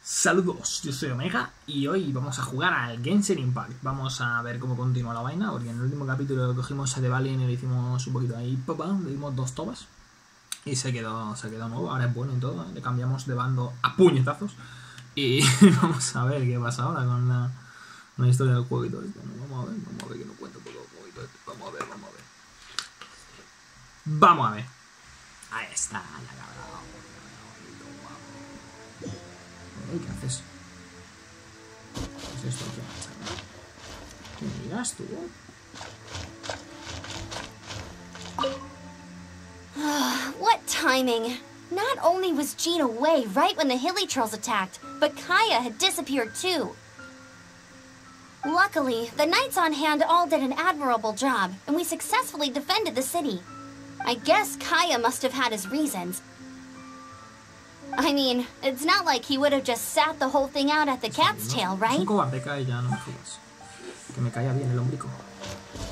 Saludos, yo soy Omega y hoy vamos a jugar al Genshin Impact. Vamos a ver cómo continúa la vaina, porque en el último capítulo cogimos a The Valley y le hicimos un poquito ahí, le dimos 2 tobas y se quedó nuevo, ahora es bueno y todo, le cambiamos de bando a puñetazos y vamos a ver qué pasa ahora con la historia del juego y todo esto. Vamos a ver que nos cuenta todo el juego y todo esto. Vamos a ver. Vamos a ver. Ahí está, la cabrón. ¿Qué haces? ¿Qué es esto? ¿Qué miras tú? What timing! Not only was Jean away right when the Hilly Trolls attacked, but Kaya had disappeared too. Luckily, the knights on hand all did an admirable job, and we successfully defended the city. I guess Kaya must have had his reasons. I mean, it's not like he would have just sat the whole thing out at the cat's tail, right? Un cobarde cae ya, no me jodas. Que me caía bien el ombligo.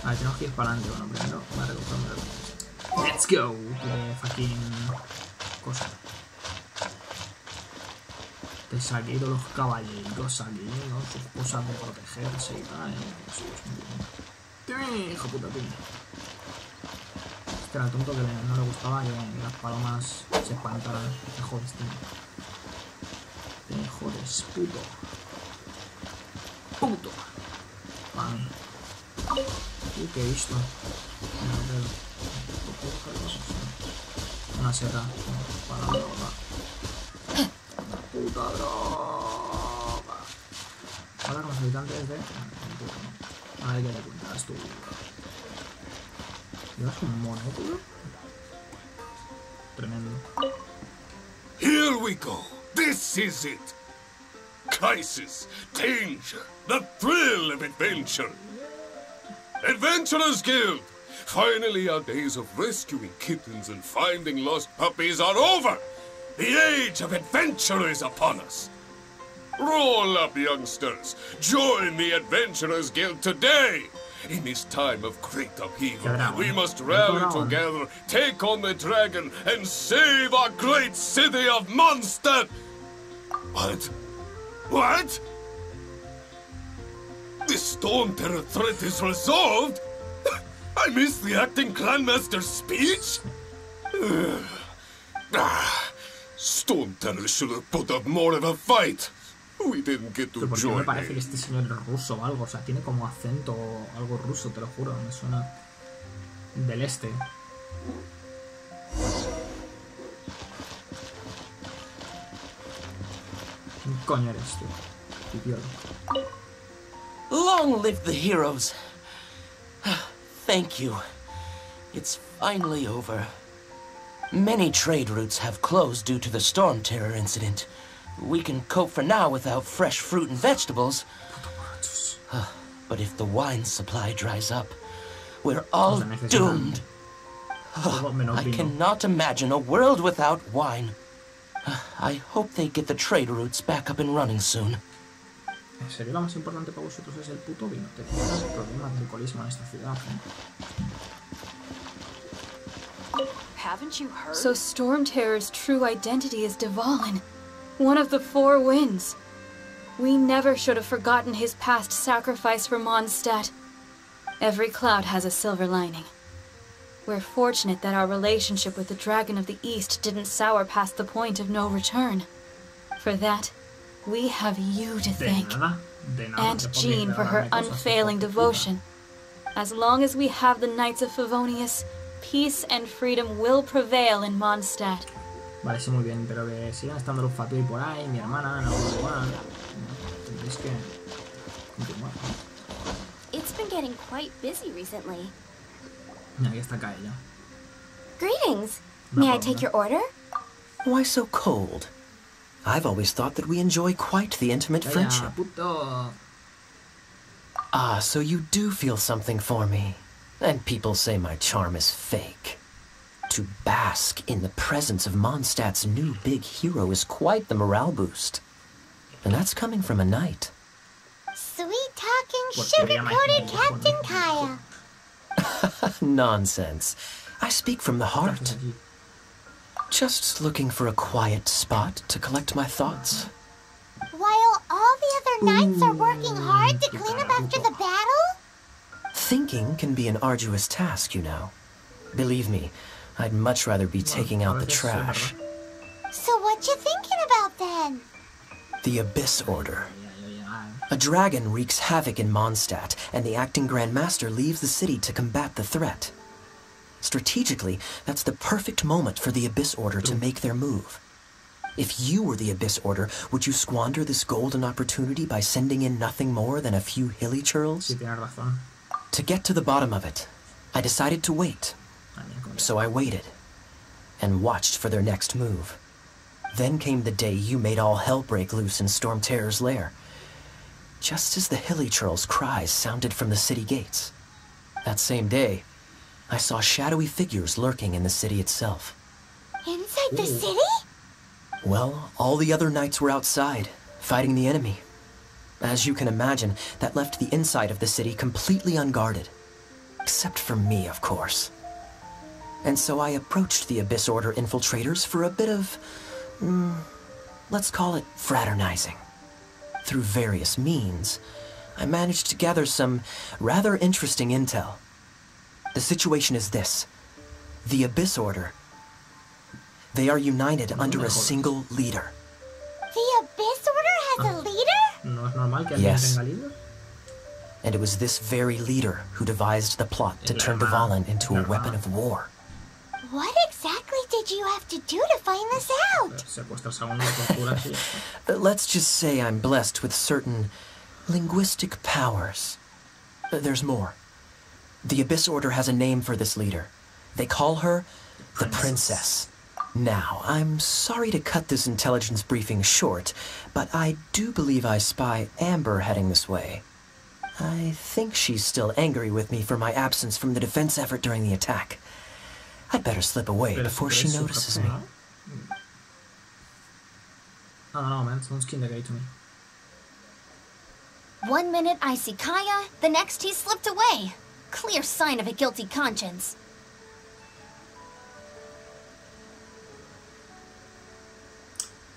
A ver, tenemos que ir para adelante. Bueno, primero voy a recogerme. Let's go. Fucking cosa. Te saqué de los caballeros aquí, ¿no? Sus cosas de protegerse y tal. ¡Timi! ¡Hijo puta, Timi! Este era el tonto que no le gustaba que las palomas se espantaran. Te jodes, tío. Te jodes, puto. Puto. Vale. Uy, que he visto. Una seta. Para la droga. Una puta droga. Ahora con los habitantes de... A ver qué te cuentas tú. ¿Llevas un monóculo? Tremendo. Here we go. This is it. Crisis, danger, the thrill of adventure. Adventurers Guild! Finally our days of rescuing kittens and finding lost puppies are over. The age of adventure is upon us. Roll up, youngsters. Join the Adventurers Guild today. In this time of great upheaval, we must rally together, take on the dragon, and save our great city of Mondstadt! What? What? The Storm Terror threat is resolved? I missed the acting clanmaster's speech? Storm Terror should have put up more of a fight. We didn't get to join. Me parece que este señor es ruso o algo, o sea, tiene como acento algo ruso, te lo juro, me suena del este. ¿Quién coño eres tú? Idiota. Long live the heroes. Thank you. It's finally over. Many trade routes have closed due to the Storm Terror incident. We can cope for now without fresh fruit and vegetables. But if the wine supply dries up, we're all doomed. I cannot imagine a world without wine. I hope they get the trade routes back up and running soon. ¿En serio lo más importante para vosotros es el puto vino? Te tienes problemas de alcoholismo en esta ciudad, Haven't you heard? So Storm Terror's true identity is Dvalin, one of the 4 winds. We never should have forgotten his past sacrifice for Mondstadt. Every cloud has a silver lining. We're fortunate that our relationship with the Dragon of the East didn't sour past the point of no return. For that, we have you to thank. And Jean for her unfailing devotion. As long as we have the Knights of Favonius, peace and freedom will prevail in Mondstadt. Vale, sí, muy bien, pero que sigan estando los Fatui por ahí, mi hermana, en algún lugar. Tendréis que continuar. It's been getting quite busy recently. Aquí está Kai ya. Greetings. May I take your order? Why so cold? I've always thought that we enjoy quite the intimate friendship. Ah, so you do feel something for me. And people say my charm is fake. To bask in the presence of Mondstadt's new big hero is quite the morale boost. And that's coming from a knight. Sweet-talking, sugar-coated Captain Kaya. Nonsense. I speak from the heart. Just looking for a quiet spot to collect my thoughts. knights are working hard to clean up after the battle? Thinking can be an arduous task, you know. Believe me, I'd much rather be taking out the trash. So what you thinking about then? The Abyss Order. A dragon wreaks havoc in Mondstadt, and the acting Grand Master leaves the city to combat the threat. Strategically, that's the perfect moment for the Abyss Order to make their move. If you were the Abyss Order, would you squander this golden opportunity by sending in nothing more than a few hilly churls? Sí, tienes razón. To get to the bottom of it, I decided to wait. So I waited, and watched for their next move. Then came the day you made all hell break loose in Storm Terror's lair. Just as the hilly churls' cries sounded from the city gates. That same day, I saw shadowy figures lurking in the city itself. Inside the city? Well, all the other knights were outside, fighting the enemy. As you can imagine, that left the inside of the city completely unguarded. Except for me, of course. And so I approached the Abyss Order infiltrators for a bit of, let's call it fraternizing. Through various means, I managed to gather some rather interesting intel. The situation is this. The Abyss Order, they are united under a single leader. The Abyss Order has a leader? No es normal que alguien Yes. tenga líder. And it was this very leader who devised the plot to turn Dvalin into a weapon of war. What exactly did you have to do to find this out? Secuestras a uno, torturas y ya está. Let's just say I'm blessed with certain linguistic powers. There's more. The Abyss Order has a name for this leader. They call her the Princess. Now, I'm sorry to cut this intelligence briefing short, but I do believe I spy Amber heading this way. I think she's still angry with me for my absence from the defense effort during the attack. I'd better slip away before she notices me. No, man, sounds kinda gay to me. 1 minute I see Kaya, the next he slipped away. Clear sign of a guilty conscience.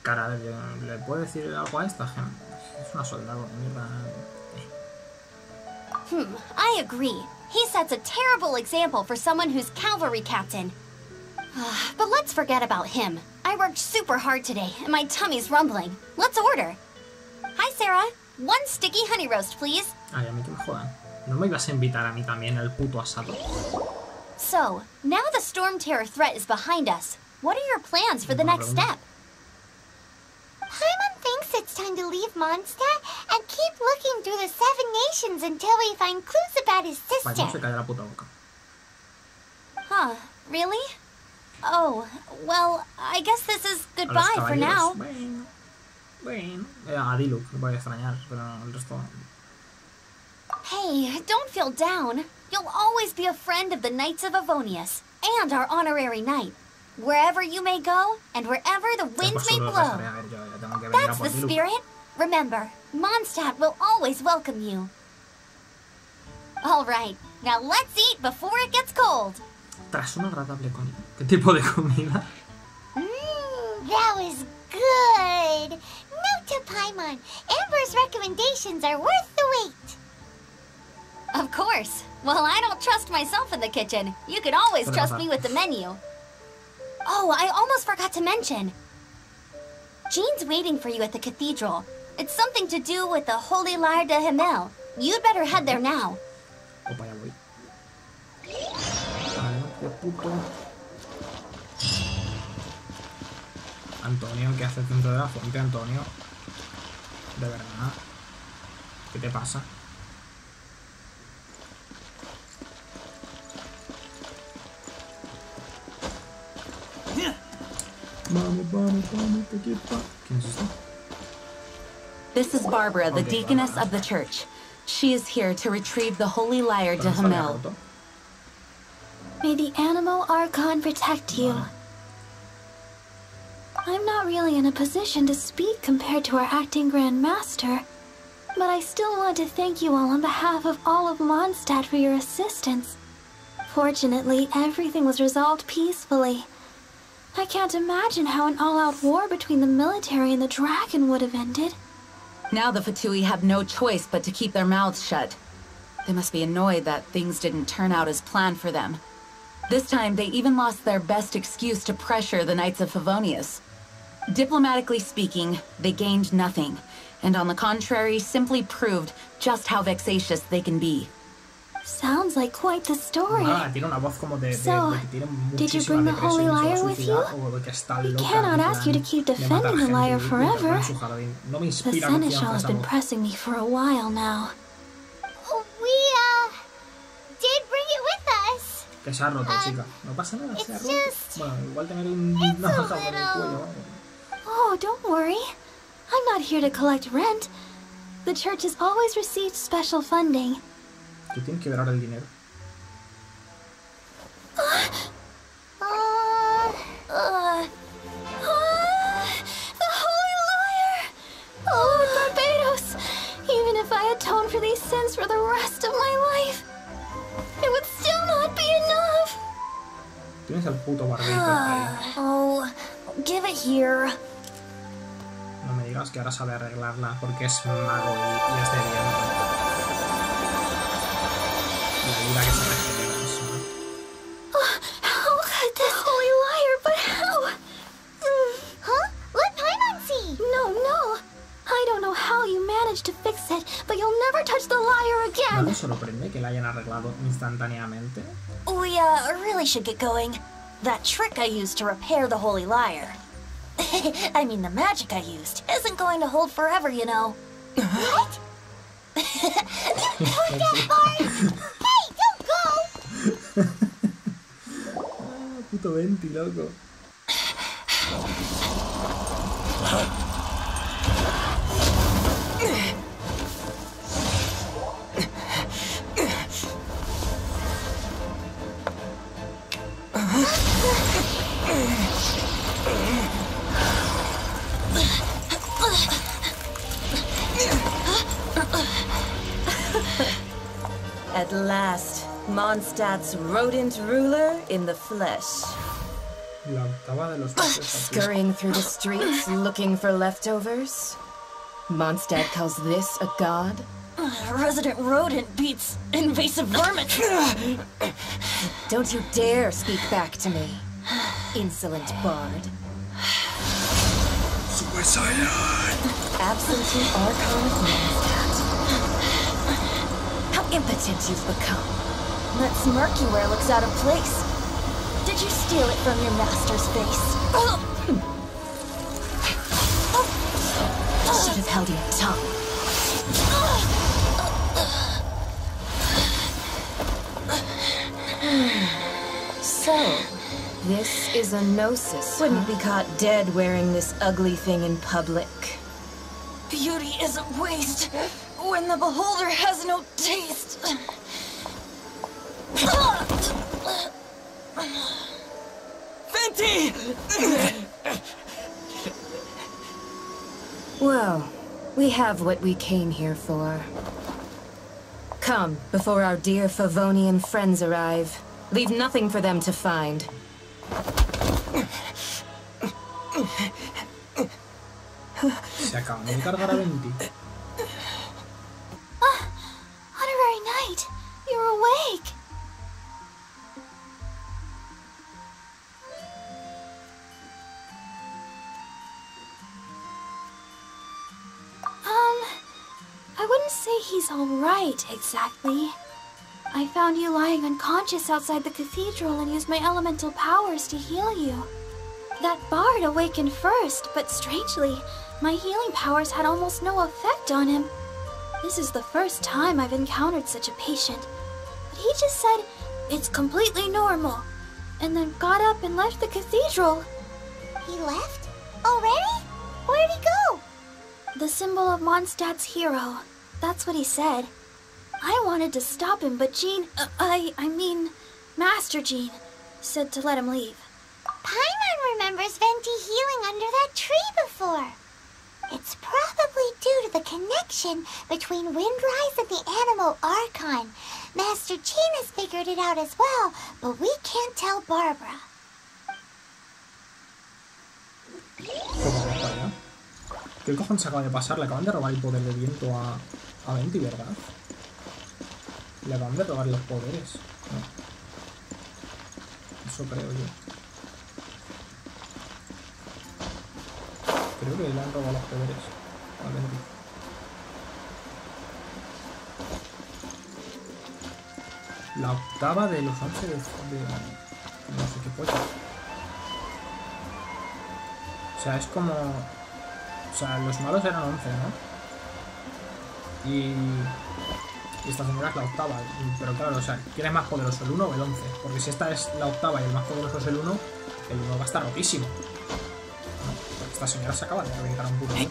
Cara, a ver, ¿le puedo decir algo a esta gente? Es una soldado de mierda. I agree. He sets a terrible example for someone who's cavalry captain. But let's forget about him. I worked super hard today, and my tummy's rumbling. Let's order. Hi, Sarah. 1 sticky honey roast, please. Ay, a mí que me jodan. ¿No me ibas a invitar a mí también al puto asado? So, now the Storm Terror threat is behind us. What are your plans for the next step? Paimon thinks it's time to leave Mondstadt and keep looking through the 7 nations until we find clues about his Paimon se sister. calla la puta boca. Huh, really? Oh, well, I guess this is A los goodbye for now. caballeros. Bueno. A Diluc, le voy a extrañar, pero el resto... Hey, don't feel down. You'll always be a friend of the Knights of Avonius, and our honorary knight. Wherever you may go, and wherever the winds may blow. That's the spirit. Remember, Mondstadt will always welcome you. All right, now let's eat before it gets cold. Tras una agradable comida. ¿Qué tipo de comida? That was good. Note to Paimon, Amber's recommendations are worth the wait. Of course. Well, I don't trust myself in the kitchen. You can always trust me with the menu. Oh, I almost forgot to mention. Jean's waiting for you at the cathedral. It's something to do with the Holy Lyre de Himmel. You'd better head there now. Opa, ya voy. Ay, qué puto. Antonio, ¿qué haces dentro de la fuente, Antonio? De verdad. ¿Qué te pasa? Vamos, te quita. ¿Quién es esto? This is Barbara, the Okay, deaconess Barbara. of the church. She is here to retrieve the Holy Lyre de Pero no está Himmel. roto. May the Animo Archon protect you. I'm not really in a position to speak compared to our acting Grand Master, but I still want to thank you all on behalf of all of Mondstadt for your assistance. Fortunately, everything was resolved peacefully. I can't imagine how an all-out war between the military and the dragon would have ended. Now the Fatui have no choice but to keep their mouths shut. They must be annoyed that things didn't turn out as planned for them. This time, they even lost their best excuse to pressure the Knights of Favonius. Diplomatically speaking, they gained nothing, and on the contrary, simply proved just how vexatious they can be. Sounds like quite the story. Tiene una voz como de que tiene did you bring the holy lyre with you? We cannot ask you to keep defending the lyre forever. The seneschal has been pressing me for a while now. We, did bring it with us. Que se ha roto, chica. No pasa nada, se ha roto. Bueno, igual tener una navaja por el cuello. Oh, don't worry. I'm not here to collect rent. The church has always received special funding. Tú tienes que ver ahora el dinero. The holy lyre! Oh, Barbados! Even if I atone for these sins for the rest of my life, it would still not be enough. Tienes el puto Barbados. Oh, give it here. No me digas que ahora sabe arreglarla porque es mago y es de viento. La vida que se regenera eso. How could this holy lyre, but how? Huh? Let Paimon see! No. I don't know how you managed to fix it, but you'll never touch the lyre again. ¿No te sorprende que la hayan arreglado instantáneamente? We, really should get going. That trick I used to repair the holy lyre. I mean, the magic I used isn't going to hold forever, you know. What? Not that far! Hey, don't go! Puto Venti, loco. At last, Mondstadt's rodent ruler in the flesh. La octava de los Scurrying through the streets looking for leftovers. Mondstadt calls this a god? Resident rodent beats invasive vermin. Don't you dare speak back to me, insolent bard. Suicide! Absentee Archon of Mondstadt. How impotent you've become. That smirky wear looks out of place. Did you steal it from your master's face? Should have held your tongue. So, this is a gnosis. Wouldn't be caught dead wearing this ugly thing in public. Beauty isn't waste when the beholder has no taste. Venti! Well, we have what we came here for. Come, before our dear Favonian friends arrive. Leave nothing for them to find. Se acaban de encargar a Venti. Honorary Knight, you're awake. I wouldn't say he's all right, exactly. I found you lying unconscious outside the cathedral and used my elemental powers to heal you. That bard awakened first, but strangely, my healing powers had almost no effect on him. This is the first time I've encountered such a patient. But he just said, it's completely normal, and then got up and left the cathedral. He left? Already? Where'd he go? The symbol of Mondstadt's hero. That's what he said. I wanted to stop him, but Jean, I mean, Master Jean, said to let him leave. Paimon remembers Venti healing under that tree before. It's probably due to the connection between Windrise and the animal Archon. Master Jean has figured it out as well, but we can't tell Barbara. ¿Qué cojones acaba de pasar? Le acaban de robar el poder de viento a Venti, ¿verdad? Le acaban de robar los poderes. No. Eso creo yo. Creo que le han robado los poderes a Venti. La octava de los 11 de no sé qué pollo. O sea, es como... O sea, los malos eran 11, ¿no? Y esta señora es la octava. Pero claro, o sea, ¿quién es más poderoso, el 1 o el 11? Porque si esta es la octava y el más poderoso es el 1 va a estar rotísimo. ¿No? Porque esta señora se acaba de reventar un puto. Y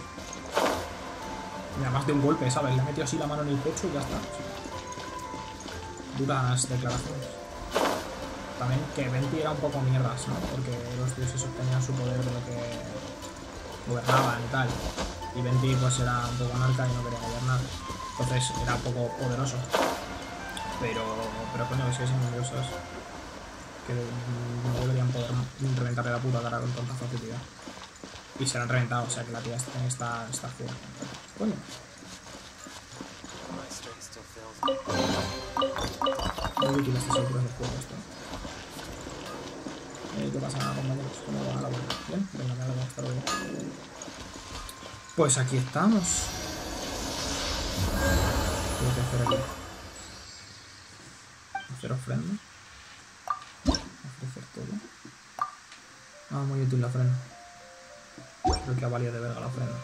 además de un golpe, ¿sabes? Le ha metido así la mano en el pecho y ya está. Sí. Duras declaraciones. También que Venti era un poco mierdas, ¿no? Porque los dioses obtenían su poder de lo que gobernaban y tal. Y Venti pues era un poco anarca y no quería gobernar. Entonces era un poco poderoso. Pero coño, que si siendo dioses que no deberían poder reventarle la puta cara con tanta facilidad. Y se la han reventado, o sea que la tía está fuerte. Coño. Muy útil estas alturas del juego esto. ¿Qué pasa, compañeros? ¿Cómo va la vuelta? ¿Bien? Venga, me alegro, hasta luego. Pues aquí estamos. ¿Qué hay que hacer aquí? Hacer ofrenda. Ofrecer todo. Ah, muy útil la ofrenda. Creo que ha valido de verga la ofrenda.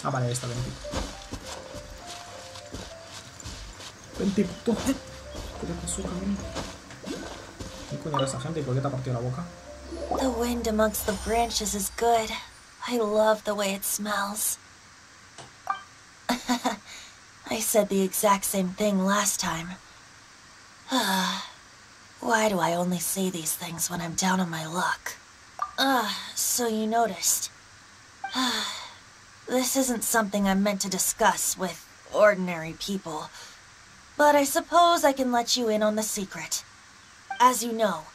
Ah, vale, esta 20. 20 puto. ¿Qué le pasó, cabrón? ¿Qué coño era esa gente y por qué te ha partido la boca? The wind amongst the branches is good. I love the way it smells. I said the exact same thing last time. Why do I only say these things when I'm down on my luck? So you noticed. This isn't something I'm meant to discuss with ordinary people, but I suppose I can let you in on the secret. As you know,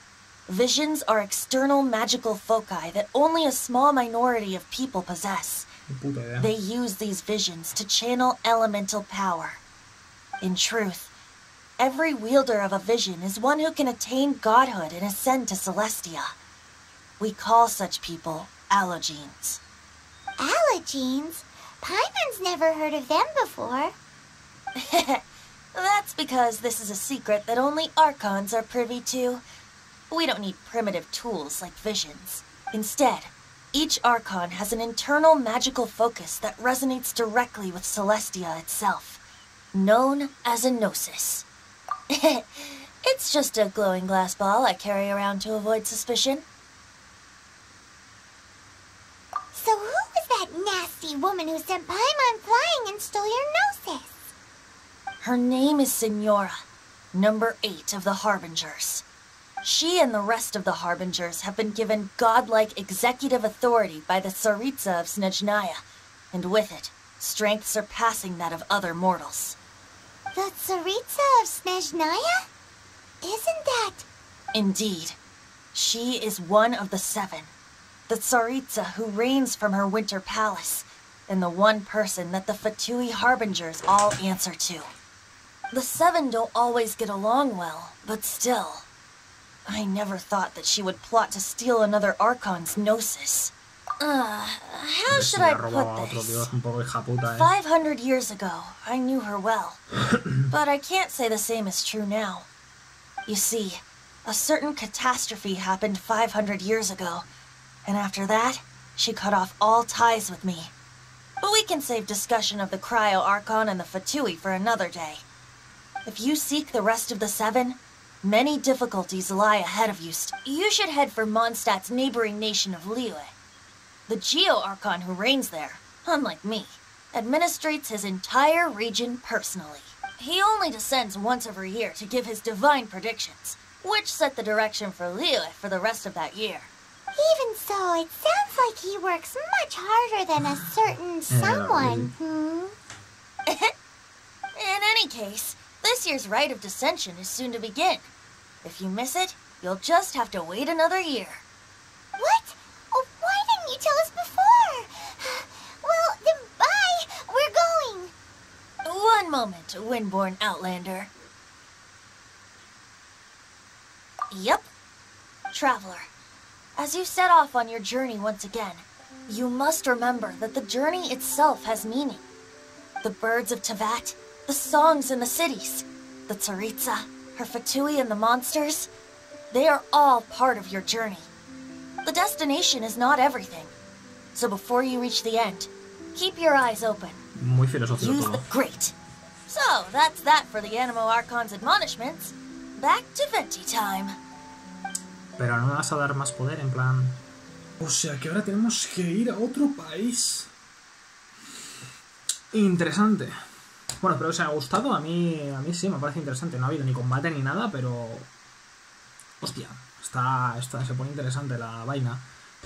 visions are external magical foci that only a small minority of people possess. They use these visions to channel elemental power. In truth, every wielder of a vision is one who can attain godhood and ascend to Celestia. We call such people allogenes. Allogenes? Paimon's never heard of them before. That's because this is a secret that only Archons are privy to. We don't need primitive tools like visions. Instead, each Archon has an internal magical focus that resonates directly with Celestia itself, known as a gnosis. It's just a glowing glass ball I carry around to avoid suspicion. So who was that nasty woman who sent Paimon flying and stole your gnosis? Her name is Signora, number 8 of the Harbingers. She and the rest of the Harbingers have been given godlike executive authority by the Tsaritsa of Snezhnaya, and with it, strength surpassing that of other mortals. The Tsaritsa of Snezhnaya? Isn't that... Indeed. She is one of the 7. The Tsaritsa who reigns from her winter palace, and the one person that the Fatui Harbingers all answer to. The 7 don't always get along well, but still... I never thought that she would plot to steal another Archon's gnosis. How should I put this? 500 years ago, I knew her well. But I can't say the same is true now. You see, a certain catastrophe happened 500 years ago, and after that, she cut off all ties with me. But we can save discussion of the Cryo Archon and the Fatui for another day. If you seek the rest of the 7, many difficulties lie ahead of you. You should head for Mondstadt's neighboring nation of Liyue. The Geo-Archon who reigns there, unlike me, administrates his entire region personally. He only descends once every year to give his divine predictions, which set the direction for Liyue for the rest of that year. Even so, it sounds like he works much harder than a certain someone, In any case, this year's Rite of Descension is soon to begin. If you miss it, you'll just have to wait another year. What? Oh, why didn't you tell us before? moment, Windborn Outlander. Yep. Traveler, as you set off on your journey once again, you must remember that the journey itself has meaning. The birds of Tevat, the songs in the cities, the Tsaritsa, her Fatui and the monsters, they are all part of your journey. The destination is not everything. So before you reach the end, keep your eyes open. Muy filosófico Use todo. the great. So, that's that for the Animo Archon's admonishments. Back to Venti time. Pero no me vas a dar más poder, en plan... O sea que ahora tenemos que ir a otro país. Interesante. Bueno, espero que os haya gustado. A mí sí, me parece interesante. No ha habido ni combate ni nada, pero... Hostia, se pone interesante la vaina.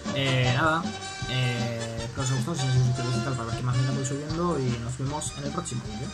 Nada. Espero que os haya gustado. Si no os suscribís y tal, para ver qué más me voy subiendo. Y nos vemos en el próximo vídeo.